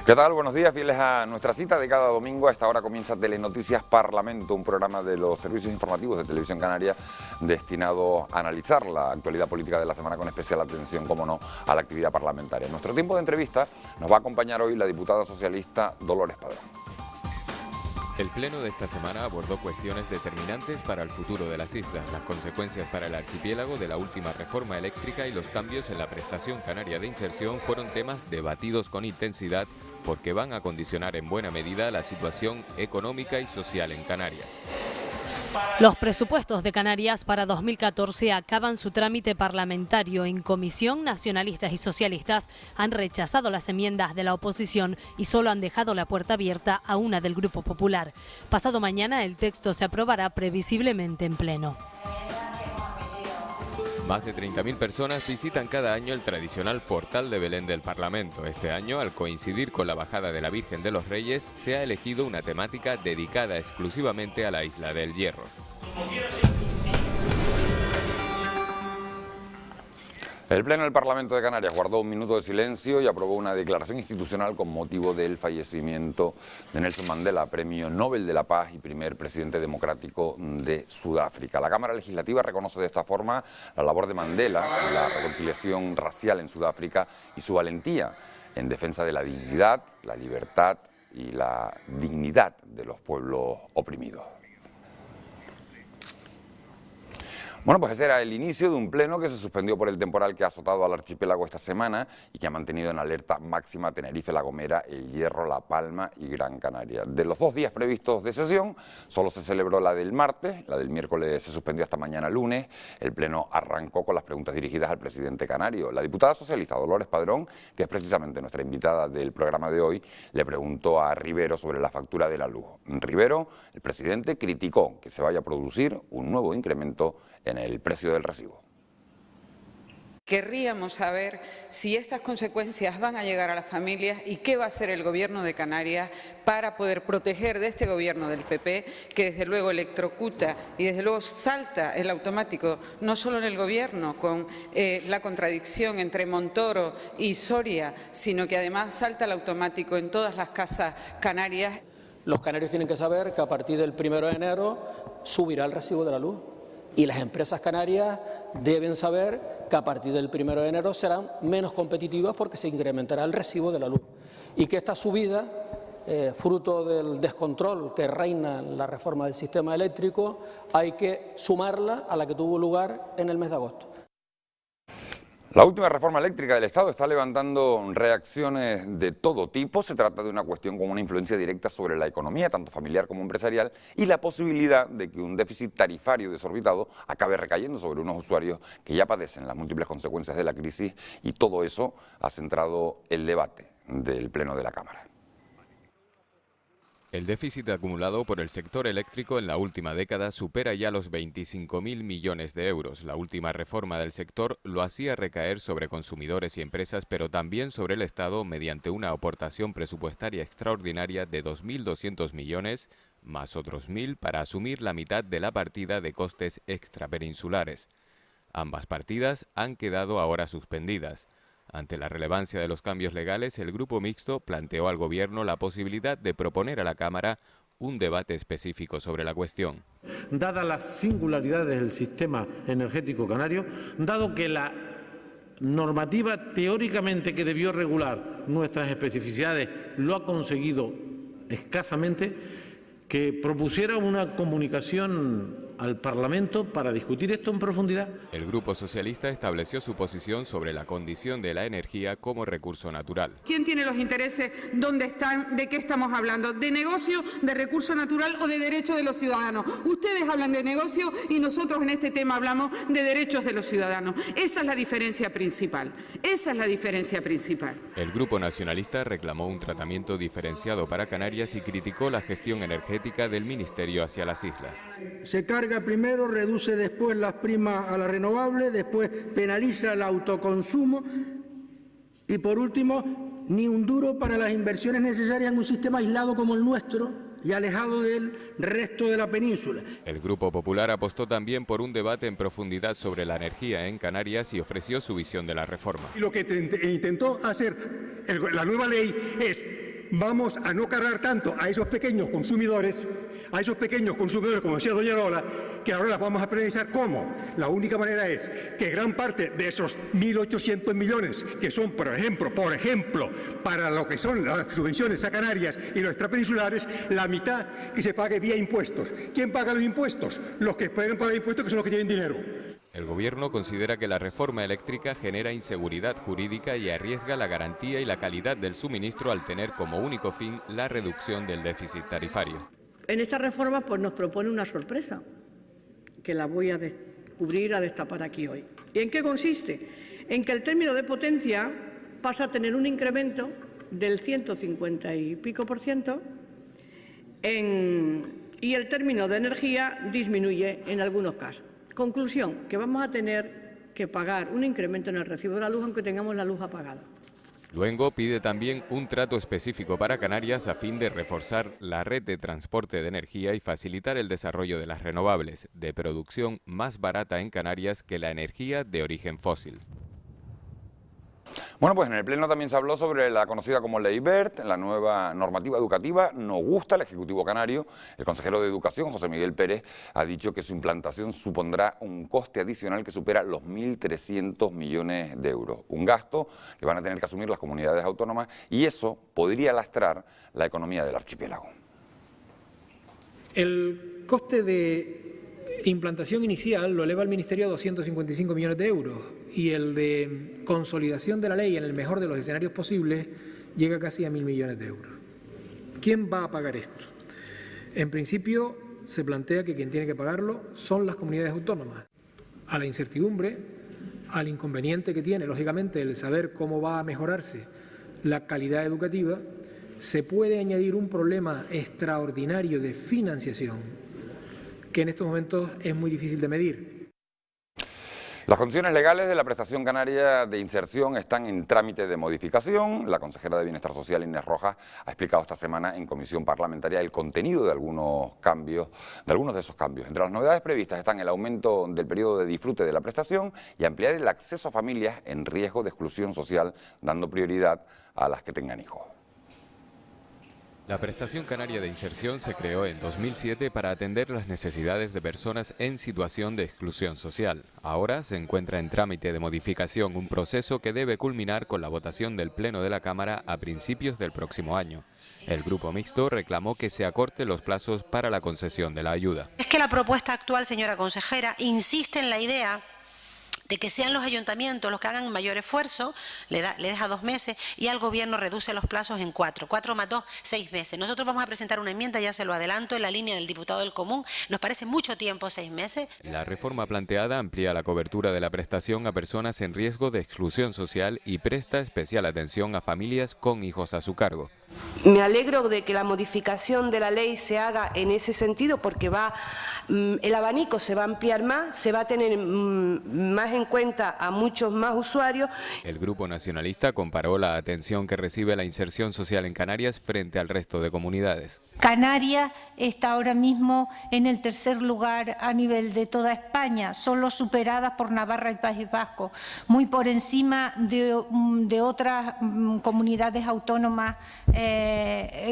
¿Qué tal? Buenos días, fieles a nuestra cita de cada domingo. A esta hora comienza Telenoticias Parlamento, un programa de los servicios informativos de Televisión Canaria destinado a analizar la actualidad política de la semana con especial atención, como no, a la actividad parlamentaria. En nuestro tiempo de entrevista nos va a acompañar hoy la diputada socialista Dolores Padrón. El pleno de esta semana abordó cuestiones determinantes para el futuro de las islas, las consecuencias para el archipiélago de la última reforma eléctrica y los cambios en la prestación canaria de inserción fueron temas debatidos con intensidad porque van a condicionar en buena medida la situación económica y social en Canarias. Los presupuestos de Canarias para 2014 acaban su trámite parlamentario. En comisión, nacionalistas y socialistas han rechazado las enmiendas de la oposición y solo han dejado la puerta abierta a una del Grupo Popular. Pasado mañana el texto se aprobará previsiblemente en pleno. Más de 30.000 personas visitan cada año el tradicional portal de Belén del Parlamento. Este año, al coincidir con la bajada de la Virgen de los Reyes, se ha elegido una temática dedicada exclusivamente a la Isla del Hierro. El Pleno del Parlamento de Canarias guardó un minuto de silencio y aprobó una declaración institucional con motivo del fallecimiento de Nelson Mandela, Premio Nobel de la Paz y primer presidente democrático de Sudáfrica. La Cámara Legislativa reconoce de esta forma la labor de Mandela en la reconciliación racial en Sudáfrica y su valentía en defensa de la dignidad, la libertad y la dignidad de los pueblos oprimidos. Bueno, pues ese era el inicio de un pleno que se suspendió por el temporal que ha azotado al archipiélago esta semana y que ha mantenido en alerta máxima Tenerife, La Gomera, El Hierro, La Palma y Gran Canaria. De los 2 días previstos de sesión, solo se celebró la del martes, la del miércoles se suspendió hasta mañana lunes. El pleno arrancó con las preguntas dirigidas al presidente canario. La diputada socialista Dolores Padrón, que es precisamente nuestra invitada del programa de hoy, le preguntó a Rivero sobre la factura de la luz. Rivero, el presidente, criticó que se vaya a producir un nuevo incremento en el precio del recibo. Querríamos saber si estas consecuencias van a llegar a las familias y qué va a hacer el Gobierno de Canarias para poder proteger de este Gobierno del PP, que desde luego electrocuta y desde luego salta el automático, no solo en el Gobierno, con la contradicción entre Montoro y Soria, sino que además salta el automático en todas las casas canarias. Los canarios tienen que saber que a partir del 1 de enero subirá el recibo de la luz. Y las empresas canarias deben saber que a partir del 1 de enero serán menos competitivas porque se incrementará el recibo de la luz. Y que esta subida, fruto del descontrol que reina en la reforma del sistema eléctrico, hay que sumarla a la que tuvo lugar en el mes de agosto. La última reforma eléctrica del Estado está levantando reacciones de todo tipo. Se trata de una cuestión con una influencia directa sobre la economía, tanto familiar como empresarial, y la posibilidad de que un déficit tarifario desorbitado acabe recayendo sobre unos usuarios que ya padecen las múltiples consecuencias de la crisis, y todo eso ha centrado el debate del Pleno de la Cámara. El déficit acumulado por el sector eléctrico en la última década supera ya los 25.000 millones de euros. La última reforma del sector lo hacía recaer sobre consumidores y empresas, pero también sobre el Estado mediante una aportación presupuestaria extraordinaria de 2.200 millones, más otros 1.000 para asumir la mitad de la partida de costes extrapeninsulares. Ambas partidas han quedado ahora suspendidas. Ante la relevancia de los cambios legales, el Grupo Mixto planteó al Gobierno la posibilidad de proponer a la Cámara un debate específico sobre la cuestión. Dadas las singularidades del sistema energético canario, dado que la normativa teóricamente que debió regular nuestras especificidades lo ha conseguido escasamente, que propusiera una comunicación al Parlamento para discutir esto en profundidad. El Grupo Socialista estableció su posición sobre la condición de la energía como recurso natural. ¿Quién tiene los intereses? ¿Dónde están? ¿De qué estamos hablando? ¿De negocio, de recurso natural o de derechos de los ciudadanos? Ustedes hablan de negocio y nosotros en este tema hablamos de derechos de los ciudadanos. Esa es la diferencia principal. Esa es la diferencia principal. El Grupo Nacionalista reclamó un tratamiento diferenciado para Canarias y criticó la gestión energética del Ministerio hacia las islas. Se carga primero, reduce después las primas a las renovables, después penaliza el autoconsumo y por último ni un duro para las inversiones necesarias en un sistema aislado como el nuestro y alejado del resto de la península. El Grupo Popular apostó también por un debate en profundidad sobre la energía en Canarias y ofreció su visión de la reforma. Y lo que intentó hacer la nueva ley es vamos a no cargar tanto a esos pequeños consumidores, como decía doña Lola, que ahora las vamos a penalizar. ¿Cómo? La única manera es que gran parte de esos 1.800 millones que son, por ejemplo, para lo que son las subvenciones a Canarias y los extrapeninsulares, la mitad que se pague vía impuestos. ¿Quién paga los impuestos? Los que pueden pagar impuestos, que son los que tienen dinero. El Gobierno considera que la reforma eléctrica genera inseguridad jurídica y arriesga la garantía y la calidad del suministro al tener como único fin la reducción del déficit tarifario. En esta reforma pues, nos propone una sorpresa, que la voy a descubrir, a destapar aquí hoy. ¿Y en qué consiste? En que el término de potencia pasa a tener un incremento del 150 y pico % y el término de energía disminuye en algunos casos. Conclusión, que vamos a tener que pagar un incremento en el recibo de la luz aunque tengamos la luz apagada. Luengo pide también un trato específico para Canarias a fin de reforzar la red de transporte de energía y facilitar el desarrollo de las renovables, de producción más barata en Canarias que la energía de origen fósil. Bueno, pues en el Pleno también se habló sobre la conocida como Ley Wert, la nueva normativa educativa. No gusta al Ejecutivo canario. El consejero de Educación, José Miguel Pérez, ha dicho que su implantación supondrá un coste adicional que supera los 1.300 millones de euros. Un gasto que van a tener que asumir las comunidades autónomas y eso podría lastrar la economía del archipiélago. El coste de implantación inicial lo eleva el Ministerio a 255 millones de euros y el de consolidación de la ley en el mejor de los escenarios posibles llega casi a 1.000 millones de euros. ¿Quién va a pagar esto? En principio se plantea que quien tiene que pagarlo son las comunidades autónomas. A la incertidumbre, al inconveniente que tiene, lógicamente, el saber cómo va a mejorarse la calidad educativa, se puede añadir un problema extraordinario de financiación que en estos momentos es muy difícil de medir. Las condiciones legales de la prestación canaria de inserción están en trámite de modificación. La consejera de Bienestar Social, Inés Rojas, ha explicado esta semana en comisión parlamentaria el contenido de algunos de esos cambios. Entre las novedades previstas están el aumento del periodo de disfrute de la prestación y ampliar el acceso a familias en riesgo de exclusión social, dando prioridad a las que tengan hijos. La Prestación Canaria de Inserción se creó en 2007 para atender las necesidades de personas en situación de exclusión social. Ahora se encuentra en trámite de modificación, un proceso que debe culminar con la votación del Pleno de la Cámara a principios del próximo año. El Grupo Mixto reclamó que se acorten los plazos para la concesión de la ayuda. Es que la propuesta actual, señora consejera, insiste en la idea de que sean los ayuntamientos los que hagan mayor esfuerzo, le deja 2 meses y al Gobierno reduce los plazos en 4 más 2, 6 meses. Nosotros vamos a presentar una enmienda, ya se lo adelanto, en la línea del diputado del Común. Nos parece mucho tiempo, 6 meses. La reforma planteada amplía la cobertura de la prestación a personas en riesgo de exclusión social y presta especial atención a familias con hijos a su cargo. Me alegro de que la modificación de la ley se haga en ese sentido porque el abanico se va a ampliar más, se va a tener más en cuenta a muchos más usuarios. El Grupo Nacionalista comparó la atención que recibe la inserción social en Canarias frente al resto de comunidades. Canarias está ahora mismo en el 3er lugar a nivel de toda España, solo superadas por Navarra y País Vasco, muy por encima de otras comunidades autónomas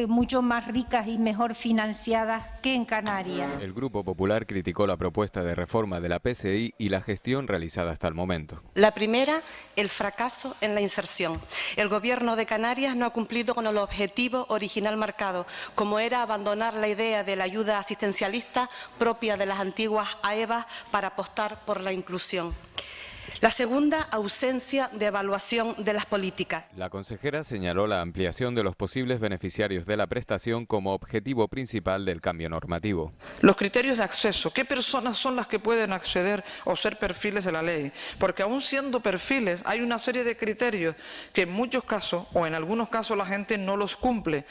mucho más ricas y mejor financiadas que en Canarias. El Grupo Popular criticó la propuesta de reforma de la PSI y la gestión realizada hasta el momento. La primera, el fracaso en la inserción. El Gobierno de Canarias no ha cumplido con el objetivo original marcado, como era abandonar la idea de la ayuda asistencialista propia de las antiguas AEVA para apostar por la inclusión. La segunda, ausencia de evaluación de las políticas. La consejera señaló la ampliación de los posibles beneficiarios de la prestación como objetivo principal del cambio normativo. Los criterios de acceso, ¿qué personas son las que pueden acceder o ser perfiles de la ley? Porque aún siendo perfiles hay una serie de criterios que en muchos casos o en algunos casos la gente no los cumple.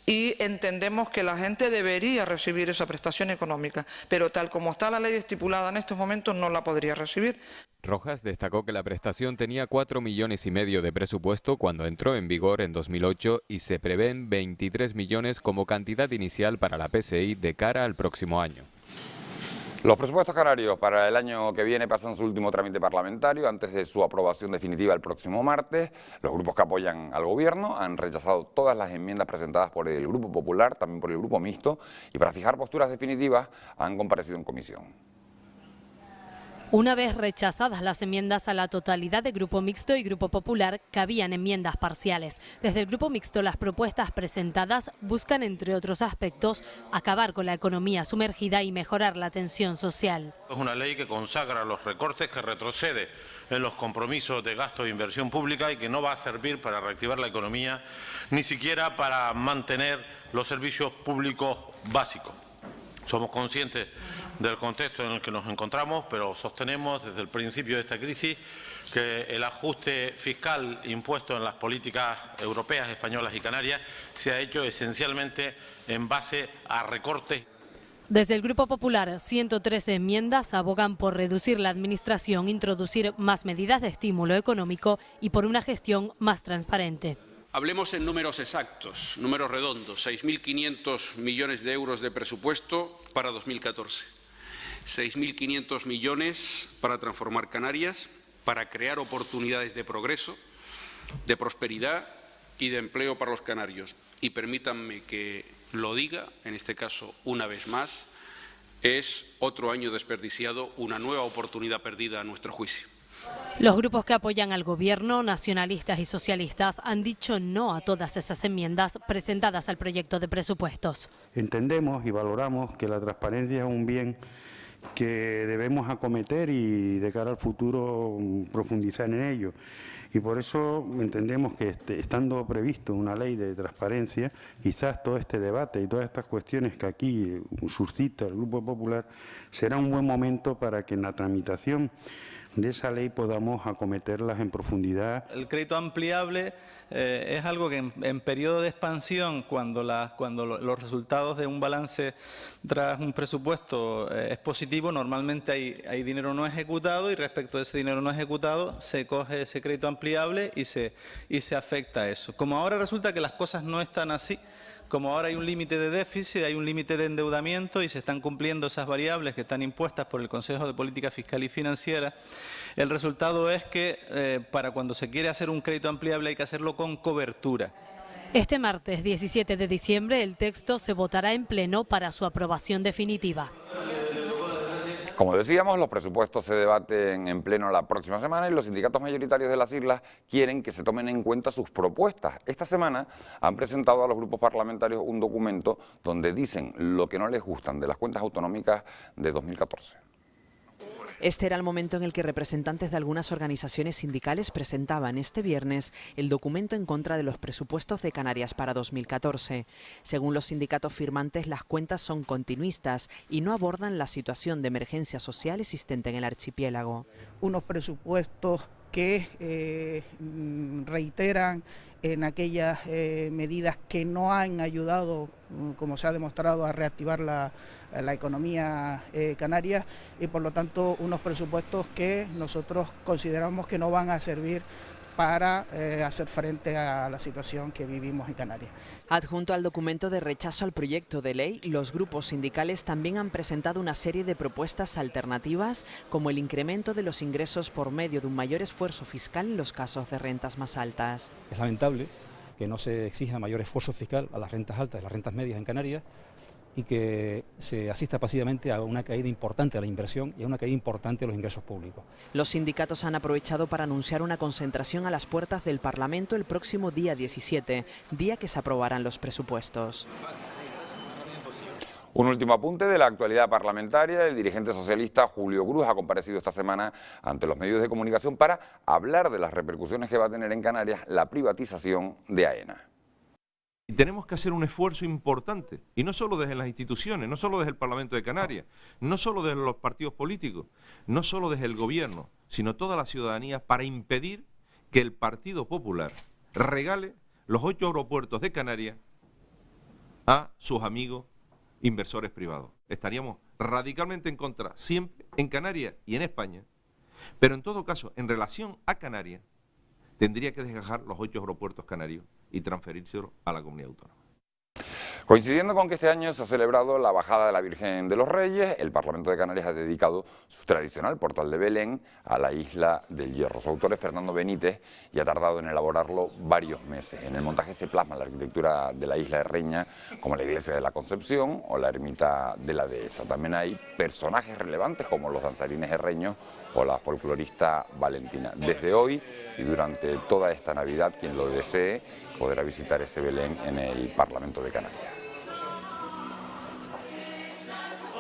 Y entendemos que la gente debería recibir esa prestación económica, pero tal como está la ley estipulada en estos momentos no la podría recibir. Rojas destacó que la prestación tenía 4,5 millones de presupuesto cuando entró en vigor en 2008 y se prevén 23 millones como cantidad inicial para la PSI de cara al próximo año. Los presupuestos canarios para el año que viene pasan su último trámite parlamentario antes de su aprobación definitiva el próximo martes. Los grupos que apoyan al Gobierno han rechazado todas las enmiendas presentadas por el Grupo Popular, también por el Grupo Mixto, y para fijar posturas definitivas han comparecido en comisión. Una vez rechazadas las enmiendas a la totalidad de Grupo Mixto y Grupo Popular, cabían enmiendas parciales. Desde el Grupo Mixto, las propuestas presentadas buscan, entre otros aspectos, acabar con la economía sumergida y mejorar la atención social. Es una ley que consagra los recortes, que retrocede en los compromisos de gasto e inversión pública y que no va a servir para reactivar la economía, ni siquiera para mantener los servicios públicos básicos. Somos conscientes del contexto en el que nos encontramos, pero sostenemos desde el principio de esta crisis que el ajuste fiscal impuesto en las políticas europeas, españolas y canarias se ha hecho esencialmente en base a recortes. Desde el Grupo Popular, 113 enmiendas abogan por reducir la administración, introducir más medidas de estímulo económico y por una gestión más transparente. Hablemos en números exactos, números redondos, 6.500 millones de euros de presupuesto para 2014, 6.500 millones para transformar Canarias, para crear oportunidades de progreso, de prosperidad y de empleo para los canarios. Y permítanme que lo diga, en este caso una vez más, es otro año desperdiciado, una nueva oportunidad perdida a nuestro juicio. Los grupos que apoyan al Gobierno, nacionalistas y socialistas, han dicho no a todas esas enmiendas presentadas al proyecto de presupuestos. Entendemos y valoramos que la transparencia es un bien que debemos acometer y de cara al futuro profundizar en ello. Y por eso entendemos que estando previsto una ley de transparencia, quizás todo este debate y todas estas cuestiones que aquí suscita el Grupo Popular será un buen momento para que en la tramitación de esa ley podamos acometerlas en profundidad. El crédito ampliable es algo que en periodo de expansión, cuando los resultados de un balance tras un presupuesto es positivo, normalmente hay dinero no ejecutado y respecto de ese dinero no ejecutado se coge ese crédito ampliable y se afecta a eso. Como ahora resulta que las cosas no están así, como ahora hay un límite de déficit, hay un límite de endeudamiento y se están cumpliendo esas variables que están impuestas por el Consejo de Política Fiscal y Financiera, el resultado es que para cuando se quiere hacer un crédito ampliable hay que hacerlo con cobertura. Este martes 17 de diciembre el texto se votará en pleno para su aprobación definitiva. Como decíamos, los presupuestos se debaten en pleno la próxima semana y los sindicatos mayoritarios de las islas quieren que se tomen en cuenta sus propuestas. Esta semana han presentado a los grupos parlamentarios un documento donde dicen lo que no les gustan de las cuentas autonómicas de 2014. Este era el momento en el que representantes de algunas organizaciones sindicales presentaban este viernes el documento en contra de los presupuestos de Canarias para 2014. Según los sindicatos firmantes, las cuentas son continuistas y no abordan la situación de emergencia social existente en el archipiélago. Unos presupuestos que reiteran en aquellas medidas que no han ayudado, como se ha demostrado, a reactivar la economía canaria y por lo tanto unos presupuestos que nosotros consideramos que no van a servir para hacer frente a la situación que vivimos en Canarias. Adjunto al documento de rechazo al proyecto de ley, los grupos sindicales también han presentado una serie de propuestas alternativas, como el incremento de los ingresos por medio de un mayor esfuerzo fiscal en los casos de rentas más altas. Es lamentable que no se exija mayor esfuerzo fiscal a las rentas altas y las rentas medias en Canarias y que se asista pasivamente a una caída importante de la inversión y a una caída importante de los ingresos públicos. Los sindicatos han aprovechado para anunciar una concentración a las puertas del Parlamento el próximo día 17, día que se aprobarán los presupuestos. Un último apunte de la actualidad parlamentaria. El dirigente socialista Julio Cruz ha comparecido esta semana ante los medios de comunicación para hablar de las repercusiones que va a tener en Canarias la privatización de AENA. Y tenemos que hacer un esfuerzo importante, y no solo desde las instituciones, no solo desde el Parlamento de Canarias, no solo desde los partidos políticos, no solo desde el gobierno, sino toda la ciudadanía, para impedir que el Partido Popular regale los 8 aeropuertos de Canarias a sus amigos inversores privados. Estaríamos radicalmente en contra, siempre en Canarias y en España, pero en todo caso, en relación a Canarias, tendría que desgajar los 8 aeropuertos canarios y transferírselo a la comunidad autónoma. Coincidiendo con que este año se ha celebrado la bajada de la Virgen de los Reyes, el Parlamento de Canarias ha dedicado su tradicional portal de Belén a la Isla del Hierro. Su autor es Fernando Benítez y ha tardado en elaborarlo varios meses. En el montaje se plasma la arquitectura de la isla de Reña, como la Iglesia de la Concepción o la Ermita de la Dehesa. También hay personajes relevantes como los danzarines herreños o la folclorista Valentina. Desde hoy y durante toda esta Navidad, quien lo desee podrá visitar ese Belén en el Parlamento de Canarias.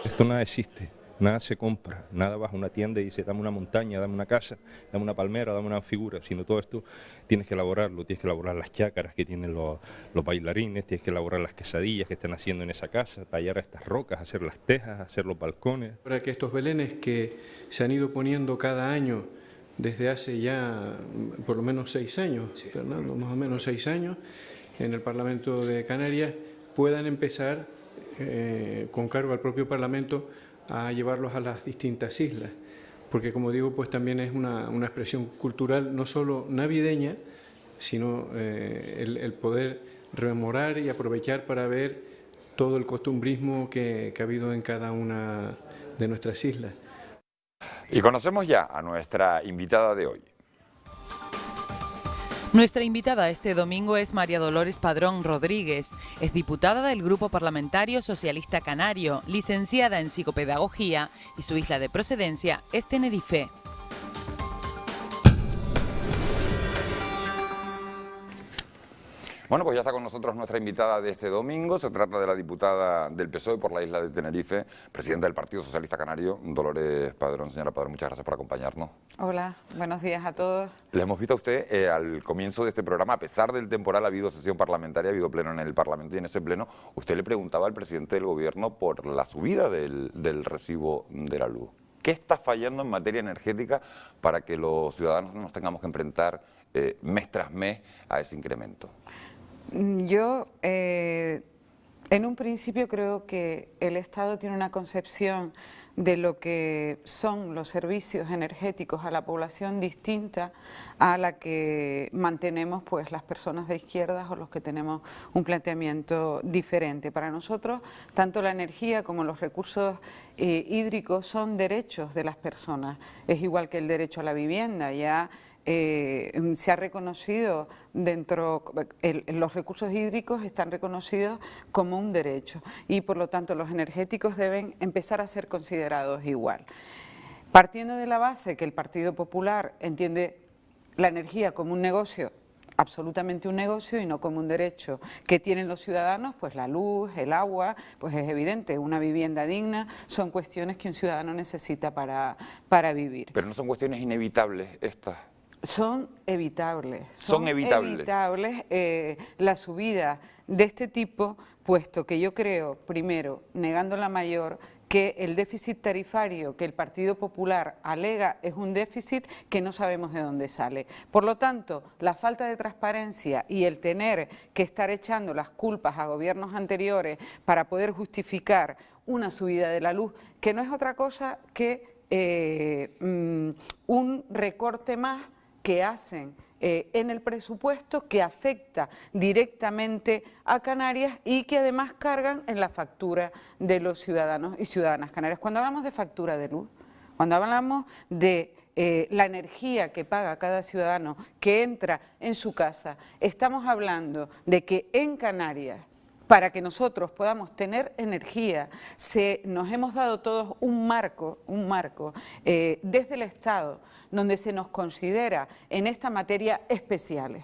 Esto nada existe, nada se compra, nada vas a una tienda y dice dame una montaña, dame una casa, dame una palmera, dame una figura, sino todo esto tienes que elaborarlo, tienes que elaborar las chácaras que tienen los bailarines, tienes que elaborar las quesadillas que están haciendo en esa casa, tallar estas rocas, hacer las tejas, hacer los balcones. Para que estos belenes que se han ido poniendo cada año desde hace ya por lo menos 6 años, sí, Fernando, más o menos 6 años, en el Parlamento de Canarias, puedan empezar con cargo al propio Parlamento a llevarlos a las distintas islas, porque como digo, pues también es una expresión cultural no solo navideña, sino el poder rememorar y aprovechar para ver todo el costumbrismo que ha habido en cada una de nuestras islas. Y conocemos ya a nuestra invitada de hoy. Nuestra invitada este domingo es María Dolores Padrón Rodríguez. Es diputada del Grupo Parlamentario Socialista Canario, licenciada en Psicopedagogía y su isla de procedencia es Tenerife. Bueno, pues ya está con nosotros nuestra invitada de este domingo. Se trata de la diputada del PSOE por la isla de Tenerife, presidenta del Partido Socialista Canario, Dolores Padrón. Señora Padrón, muchas gracias por acompañarnos. Hola, buenos días a todos. Le hemos visto a usted al comienzo de este programa, a pesar del temporal, ha habido sesión parlamentaria, ha habido pleno en el Parlamento y en ese pleno usted le preguntaba al presidente del Gobierno por la subida del recibo de la luz. ¿Qué está fallando en materia energética para que los ciudadanos nos tengamos que enfrentar mes tras mes a ese incremento? Yo, en un principio, creo que el Estado tiene una concepción de lo que son los servicios energéticos a la población distinta a la que mantenemos pues las personas de izquierdas o los que tenemos un planteamiento diferente. Para nosotros, tanto la energía como los recursos hídricos son derechos de las personas. Es igual que el derecho a la vivienda. Ya se ha reconocido los recursos hídricos están reconocidos como un derecho y por lo tanto los energéticos deben empezar a ser considerados igual. Partiendo de la base que el Partido Popular entiende la energía como un negocio, absolutamente un negocio y no como un derecho que tienen los ciudadanos, pues la luz, el agua, pues es evidente, una vivienda digna, son cuestiones que un ciudadano necesita para vivir. Pero no son cuestiones inevitables estas. Son evitables. Son evitables la subida de este tipo, puesto que yo creo, primero, negando la mayor, que el déficit tarifario que el Partido Popular alega es un déficit que no sabemos de dónde sale. Por lo tanto, la falta de transparencia y el tener que estar echando las culpas a gobiernos anteriores para poder justificar una subida de la luz, que no es otra cosa que un recorte más que hacen en el presupuesto que afecta directamente a Canarias y que además cargan en la factura de los ciudadanos y ciudadanas canarias. Cuando hablamos de factura de luz, cuando hablamos de la energía que paga cada ciudadano que entra en su casa, estamos hablando de que en Canarias, para que nosotros podamos tener energía, nos hemos dado todos un marco desde el Estado, donde se nos considera en esta materia especiales.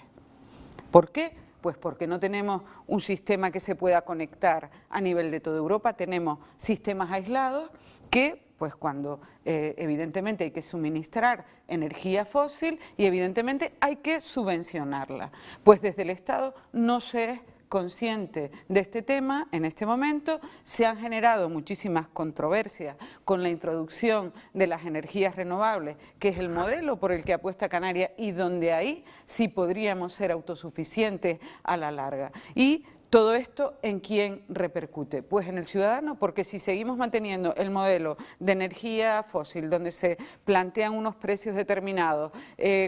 ¿Por qué? Pues porque no tenemos un sistema que se pueda conectar a nivel de toda Europa, tenemos sistemas aislados que, pues cuando evidentemente hay que suministrar energía fósil y evidentemente hay que subvencionarla. Pues desde el Estado no se es consciente de este tema en este momento, se han generado muchísimas controversias con la introducción de las energías renovables, que es el modelo por el que apuesta Canarias y donde ahí sí podríamos ser autosuficientes a la larga. Y ¿Todo esto en quién repercute? Pues en el ciudadano, porque si seguimos manteniendo el modelo de energía fósil, donde se plantean unos precios determinados,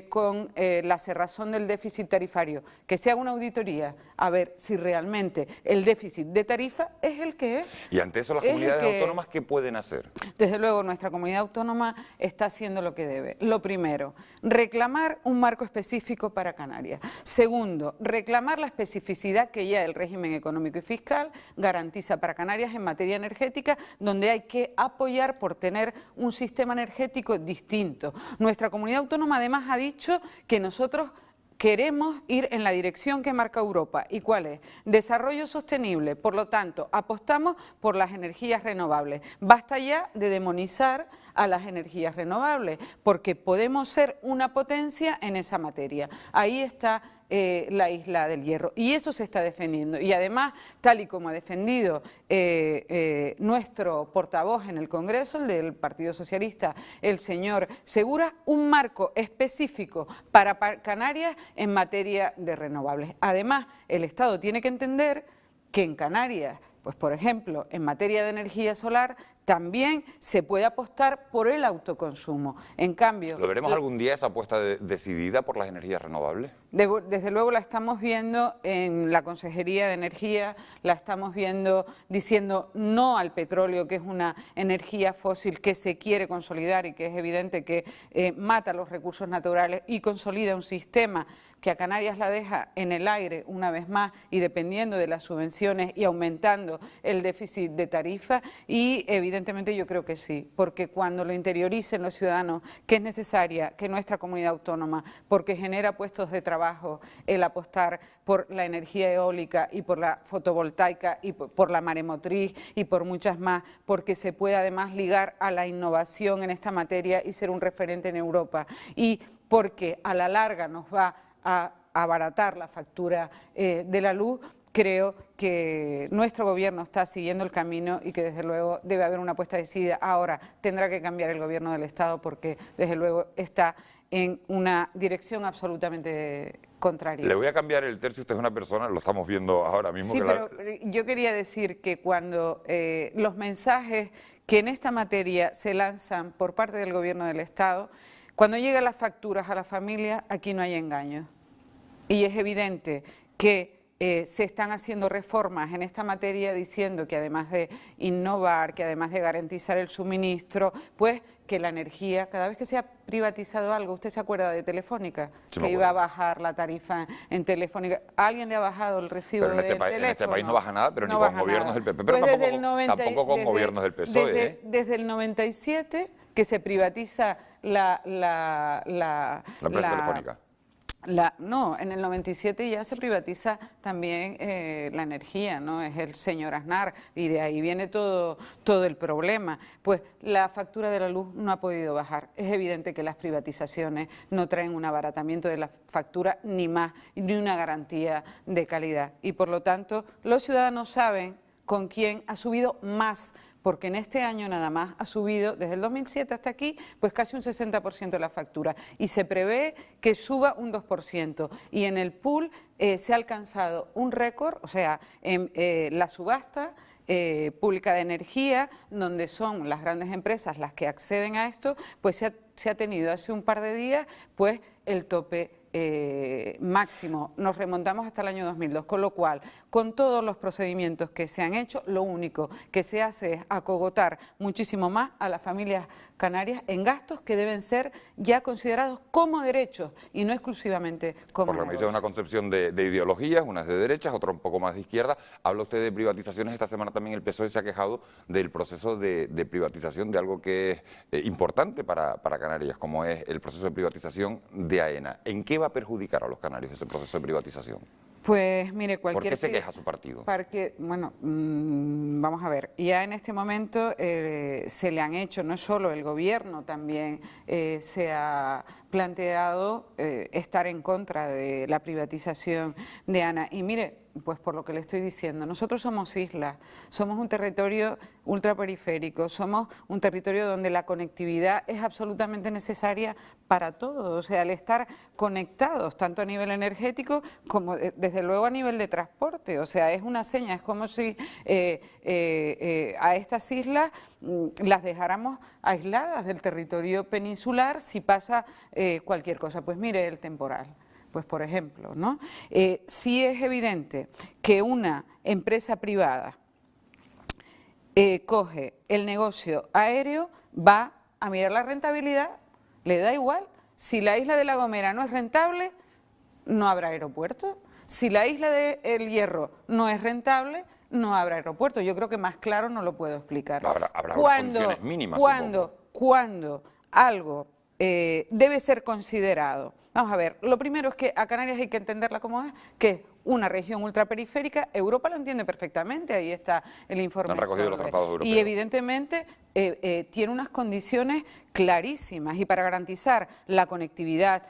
con la cerrazón del déficit tarifario, que se haga una auditoría a ver si realmente el déficit de tarifa es el que es. Y ante eso, las comunidades autónomas, ¿qué pueden hacer? Desde luego, nuestra comunidad autónoma está haciendo lo que debe. Lo primero, reclamar un marco específico para Canarias. Segundo, reclamar la especificidad que ya el régimen económico y fiscal garantiza para Canarias en materia energética, donde hay que apoyar por tener un sistema energético distinto. Nuestra comunidad autónoma además ha dicho que nosotros queremos ir en la dirección que marca Europa. ¿Y cuál es? Desarrollo sostenible. Por lo tanto, apostamos por las energías renovables. Basta ya de demonizar a las energías renovables, porque podemos ser una potencia en esa materia. Ahí está la Isla del Hierro, y eso se está defendiendo. Y además, tal y como ha defendido nuestro portavoz en el Congreso, el del Partido Socialista, el señor Segura, un marco específico para Canarias en materia de renovables. Además, el Estado tiene que entender que en Canarias, pues por ejemplo, en materia de energía solar, también se puede apostar por el autoconsumo. En cambio... ¿Lo veremos algún día esa apuesta decidida por las energías renovables? Desde luego la estamos viendo en la Consejería de Energía, la estamos viendo diciendo no al petróleo, que es una energía fósil que se quiere consolidar y que es evidente que mata los recursos naturales y consolida un sistema que a Canarias la deja en el aire una vez más y dependiendo de las subvenciones y aumentando el déficit de tarifa. Y evidentemente yo creo que sí, porque cuando lo interioricen los ciudadanos que es necesaria que nuestra comunidad autónoma, porque genera puestos de trabajo el apostar por la energía eólica y por la fotovoltaica y por la maremotriz y por muchas más, porque se puede además ligar a la innovación en esta materia y ser un referente en Europa, y porque a la larga nos va a abaratar la factura de la luz. Creo que nuestro gobierno está siguiendo el camino y que desde luego debe haber una apuesta decidida. Ahora tendrá que cambiar el gobierno del Estado porque desde luego está en una dirección absolutamente contraria. Le voy a cambiar el tercio, usted es una persona, lo estamos viendo ahora mismo. Sí, que pero yo quería decir que cuando los mensajes que en esta materia se lanzan por parte del gobierno del Estado, cuando llegan las facturas a la familia, aquí no hay engaño. Y es evidente que se están haciendo reformas en esta materia diciendo que además de innovar, que además de garantizar el suministro, pues que la energía, cada vez que se ha privatizado algo, ¿usted se acuerda de Telefónica? Sí, que iba a bajar la tarifa en Telefónica. ¿A alguien le ha bajado el recibo del teléfono? En este país no baja nada, pero no ni con gobiernos del PP, pero pues tampoco con gobiernos del PSOE. Desde el 97 que se privatiza la empresa telefónica. No, en el 97 ya se privatiza también la energía, ¿no? Es el señor Aznar y de ahí viene todo el problema. Pues la factura de la luz no ha podido bajar. Es evidente que las privatizaciones no traen un abaratamiento de la factura ni más, ni una garantía de calidad. Y por lo tanto, los ciudadanos saben con quién ha subido más, porque en este año nada más ha subido, desde el 2007 hasta aquí, pues casi un 60% de la factura, y se prevé que suba un 2%, y en el pool se ha alcanzado un récord, o sea, en la subasta pública de energía, donde son las grandes empresas las que acceden a esto, pues se ha tenido hace un par de días pues el tope máximo. Nos remontamos hasta el año 2002, con lo cual, con todos los procedimientos que se han hecho, lo único que se hace es acogotar muchísimo más a las familias canarias en gastos que deben ser ya considerados como derechos y no exclusivamente como Por lo que me dice, una concepción de ideologías, unas de derechas, otras un poco más de izquierda. Habla usted de privatizaciones, esta semana también el PSOE se ha quejado del proceso de privatización de algo que es importante para Canarias, como es el proceso de privatización de AENA. ¿En qué va a perjudicar a los canarios ese proceso de privatización? Pues mire, cualquier... ¿Por qué se queja su partido? Bueno, vamos a ver, ya en este momento se le han hecho, no solo el gobierno, también se ha planteado estar en contra de la privatización de AENA. Y mire, Pues por lo que le estoy diciendo, nosotros somos islas, somos un territorio ultraperiférico, somos un territorio donde la conectividad es absolutamente necesaria para todos, o sea, el estar conectados, tanto a nivel energético como desde luego a nivel de transporte, o sea, es una seña, es como si a estas islas las dejáramos aisladas del territorio peninsular si pasa cualquier cosa. Pues mire el temporal. Pues por ejemplo, ¿no? Sí es evidente que una empresa privada coge el negocio aéreo, va a mirar la rentabilidad, le da igual. Si la isla de La Gomera no es rentable, no habrá aeropuerto. Si la isla de El Hierro no es rentable, no habrá aeropuerto. Yo creo que más claro no lo puedo explicar. Habrá condiciones mínimas, cuando algo debe ser considerado. Vamos a ver, lo primero es que a Canarias hay que entenderla como es, que es una región ultraperiférica. Europa lo entiende perfectamente, ahí está el informe. Han recogido los tratados europeos. Y evidentemente tiene unas condiciones clarísimas, y para garantizar la conectividad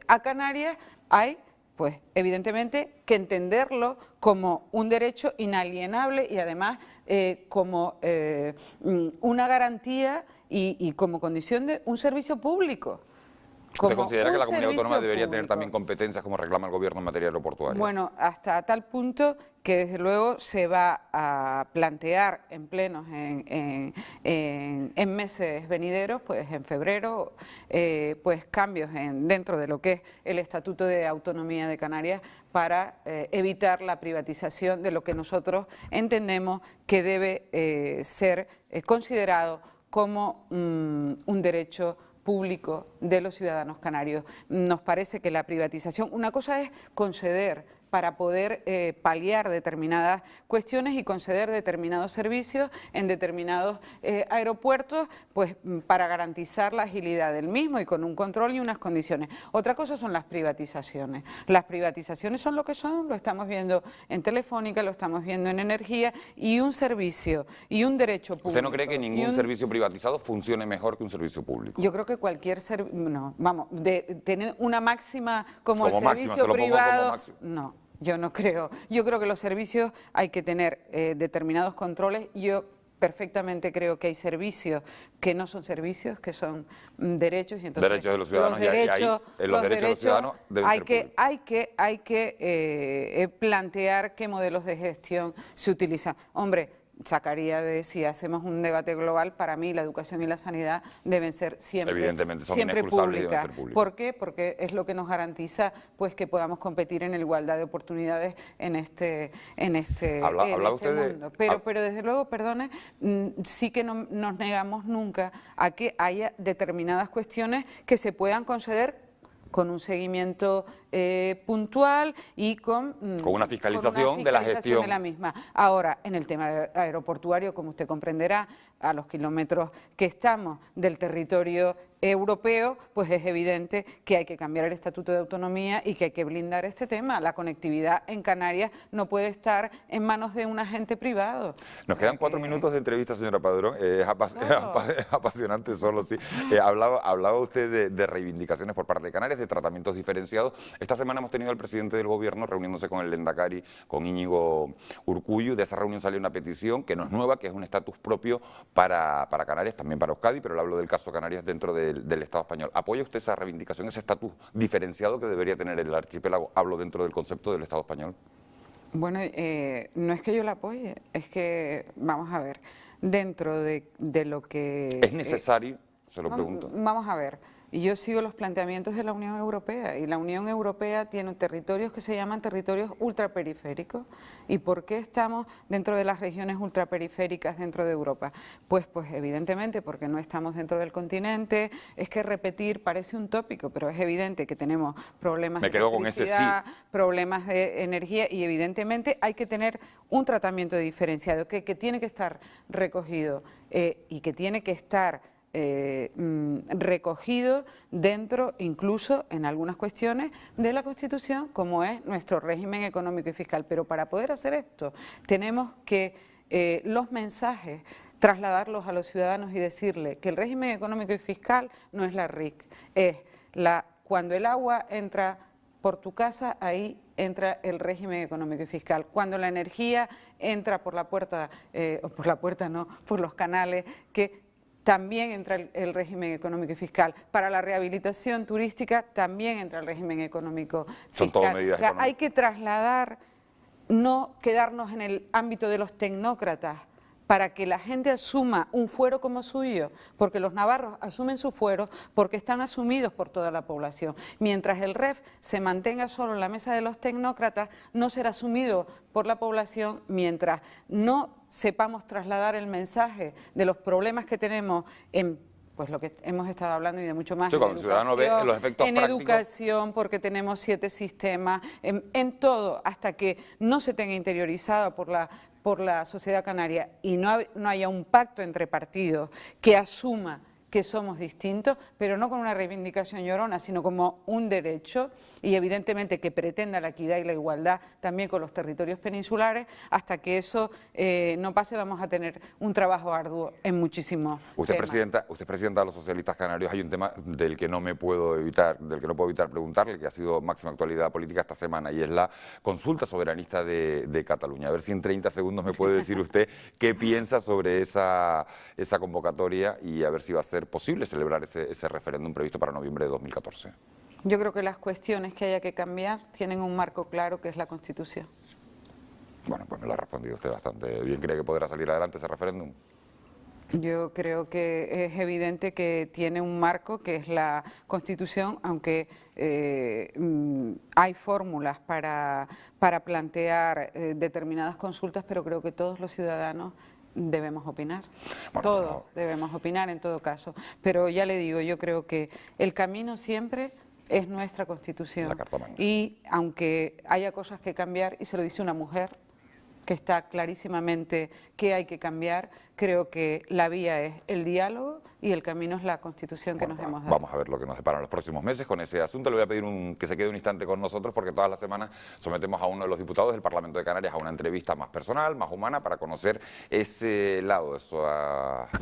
a Canarias hay, pues evidentemente, que entenderlo como un derecho inalienable y además como una garantía y como condición de un servicio público. ¿Usted considera que la comunidad autónoma debería tener también competencias como reclama el gobierno en materia aeroportuaria? Bueno, hasta tal punto que desde luego se va a plantear en plenos en meses venideros, pues en febrero, pues cambios dentro de lo que es el Estatuto de Autonomía de Canarias para evitar la privatización de lo que nosotros entendemos que debe ser considerado como un derecho público de los ciudadanos canarios. Nos parece que la privatización, una cosa es conceder para poder paliar determinadas cuestiones y conceder determinados servicios en determinados aeropuertos, pues para garantizar la agilidad del mismo y con un control y unas condiciones. Otra cosa son las privatizaciones. Las privatizaciones son lo que son, lo estamos viendo en Telefónica, lo estamos viendo en energía, y un servicio y un derecho público. ¿Usted no cree que ningún servicio privatizado funcione mejor que un servicio público? Yo creo que cualquier servicio, no, vamos, de tener una máxima como el servicio privado, no. Yo no creo. Yo creo que los servicios hay que tener determinados controles. Yo perfectamente creo que hay servicios que no son servicios, que son derechos. Y entonces derechos de los ciudadanos. Los derechos de los ciudadanos deben ser públicos. Hay que plantear qué modelos de gestión se utilizan. Hombre, sacaría de si hacemos un debate global, para mí la educación y la sanidad deben ser siempre, evidentemente, son siempre inexcusables públicas. Y deben ser públicas. ¿Por qué? Porque es lo que nos garantiza pues que podamos competir en igualdad de oportunidades en este mundo. Pero desde luego, perdone, sí que no nos negamos nunca a que haya determinadas cuestiones que se puedan conceder con un seguimiento puntual y con una fiscalización de la gestión de la misma. Ahora, en el tema aeroportuario, como usted comprenderá, a los kilómetros que estamos del territorio europeo, pues es evidente que hay que cambiar el Estatuto de Autonomía y que hay que blindar este tema. La conectividad en Canarias no puede estar en manos de un agente privado. Nos quedan 4 minutos de entrevista, señora Padrón. Es apasionante solo, sí. Hablaba usted de reivindicaciones por parte de Canarias, de tratamientos diferenciados. Esta semana hemos tenido al presidente del gobierno reuniéndose con el Lehendakari, con Íñigo Urkullu. De esa reunión salió una petición que no es nueva, que es un estatus propio para Canarias, también para Euskadi, pero le hablo del caso Canarias dentro del Estado español. ¿Apoya usted esa reivindicación, ese estatus diferenciado que debería tener el archipiélago? Hablo dentro del concepto del Estado español. Bueno, no es que yo la apoye, es que, vamos a ver, dentro de lo que... ¿Es necesario? Se lo pregunto. Vamos a ver. Y yo sigo los planteamientos de la Unión Europea, y la Unión Europea tiene territorios que se llaman territorios ultraperiféricos. ¿Y por qué estamos dentro de las regiones ultraperiféricas dentro de Europa? Pues evidentemente porque no estamos dentro del continente. Es que repetir parece un tópico, pero es evidente que tenemos problemas de electricidad, problemas de energía, y evidentemente hay que tener un tratamiento diferenciado que tiene que estar recogido y que tiene que estar recogido dentro, incluso en algunas cuestiones de la Constitución, como es nuestro régimen económico y fiscal. Pero para poder hacer esto tenemos que los mensajes trasladarlos a los ciudadanos y decirles que el régimen económico y fiscal no es la RIC, es cuando el agua entra por tu casa, ahí entra el régimen económico y fiscal. Cuando la energía entra por la puerta, por los canales, que también entra el régimen económico y fiscal. Para la rehabilitación turística también entra el régimen económico fiscal. Son todo medidas económicas. Hay que trasladar, no quedarnos en el ámbito de los tecnócratas, para que la gente asuma un fuero como suyo, porque los navarros asumen su fuero porque están asumidos por toda la población. Mientras el REF se mantenga solo en la mesa de los tecnócratas, no será asumido por la población mientras no sepamos trasladar el mensaje de los problemas que tenemos en pues lo que hemos estado hablando y de mucho más. Sí, cuando el ciudadano ve los efectos prácticos. Educación, porque tenemos 7 sistemas, en todo, hasta que no se tenga interiorizado por la sociedad canaria y no haya un pacto entre partidos que asuma que somos distintos, pero no con una reivindicación llorona, sino como un derecho y evidentemente que pretenda la equidad y la igualdad también con los territorios peninsulares. Hasta que eso no pase, vamos a tener un trabajo arduo en muchísimos temas. Usted es presidenta de los socialistas canarios. Hay un tema del que no puedo evitar preguntarle, que ha sido máxima actualidad política esta semana, y es la consulta soberanista de Cataluña. A ver si en 30 segundos me puede decir usted qué piensa sobre esa convocatoria y a ver si va a ser posible celebrar ese referéndum previsto para noviembre de 2014. Yo creo que las cuestiones que haya que cambiar tienen un marco claro, que es la Constitución. Bueno, pues me lo ha respondido usted bastante bien. ¿Cree que podrá salir adelante ese referéndum? Yo creo que es evidente que tiene un marco, que es la Constitución, aunque hay fórmulas para plantear determinadas consultas, pero creo que todos los ciudadanos debemos opinar, todos debemos opinar en todo caso, pero ya le digo, yo creo que el camino siempre es nuestra Constitución, y aunque haya cosas que cambiar, y se lo dice una mujer que está clarísimamente que hay que cambiar, creo que la vía es el diálogo y el camino es la Constitución que nos hemos dado. Vamos a ver lo que nos deparan los próximos meses con ese asunto. Le voy a pedir que se quede un instante con nosotros, porque todas las semanas sometemos a uno de los diputados del Parlamento de Canarias a una entrevista más personal, más humana, para conocer ese lado, esos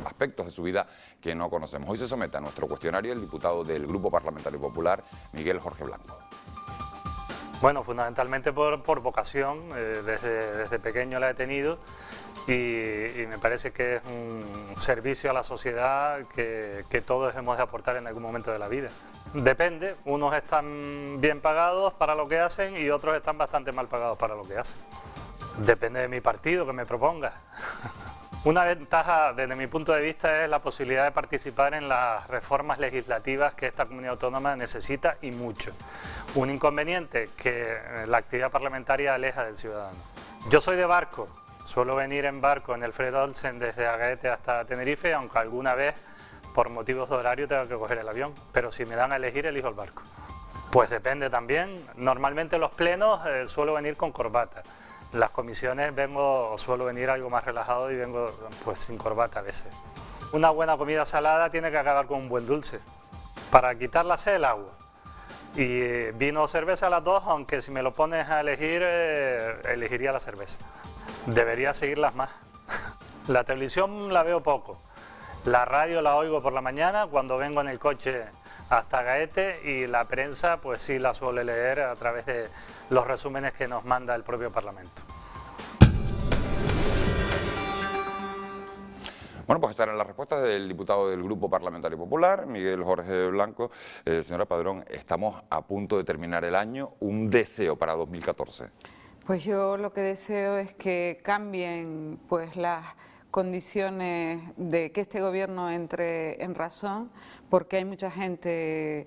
aspectos de su vida que no conocemos. Hoy se somete a nuestro cuestionario el diputado del Grupo Parlamentario Popular, Miguel Jorge Blanco. Bueno, fundamentalmente por vocación, desde pequeño la he tenido y me parece que es un servicio a la sociedad que todos hemos de aportar en algún momento de la vida. Depende, unos están bien pagados para lo que hacen y otros están bastante mal pagados para lo que hacen. Depende de mi partido que me proponga. Una ventaja desde mi punto de vista es la posibilidad de participar en las reformas legislativas que esta comunidad autónoma necesita, y mucho. Un inconveniente, que la actividad parlamentaria aleja del ciudadano. Yo soy de barco, suelo venir en barco en el Fred Olsen desde Agaete hasta Tenerife, aunque alguna vez por motivos de horario tengo que coger el avión, pero si me dan a elegir elijo el barco. Pues depende también, normalmente los plenos suelo venir con corbata. Las comisiones suelo venir algo más relajado y vengo pues sin corbata a veces. Una buena comida salada tiene que acabar con un buen dulce. Para quitar la sed, el agua. Y vino o cerveza, las dos, aunque si me lo pones a elegir, elegiría la cerveza. Debería seguirlas más. La televisión la veo poco. La radio la oigo por la mañana cuando vengo en el coche hasta Gaete, y la prensa pues sí la suele leer a través de los resúmenes que nos manda el propio Parlamento. Bueno, pues estarán las respuestas del diputado del Grupo Parlamentario Popular, Miguel Jorge Blanco. Señora Padrón, estamos a punto de terminar el año. ¿Un deseo para 2014? Pues yo lo que deseo es que cambien pues las condiciones de que este gobierno entre en razón, porque hay mucha gente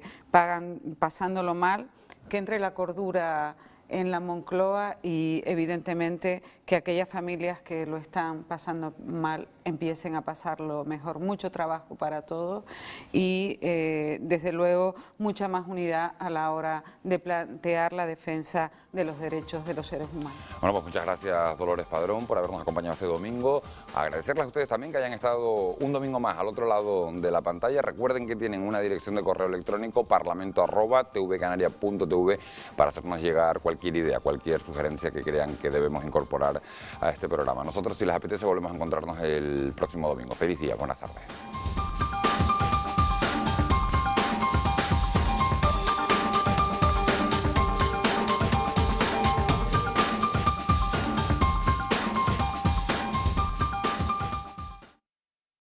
pasándolo mal, que entre la cordura en la Moncloa y evidentemente que aquellas familias que lo están pasando mal empiecen a pasarlo mejor. Mucho trabajo para todos y desde luego mucha más unidad a la hora de plantear la defensa de los derechos de los seres humanos. Bueno, pues muchas gracias, Dolores Padrón, por habernos acompañado este domingo. Agradecerles a ustedes también que hayan estado un domingo más al otro lado de la pantalla. Recuerden que tienen una dirección de correo electrónico, parlamento@tvcanaria.tv, para hacernos llegar cualquier idea, cualquier sugerencia que crean que debemos incorporar a este programa. Nosotros, si les apetece, volvemos a encontrarnos el próximo domingo. Feliz día, buenas tardes.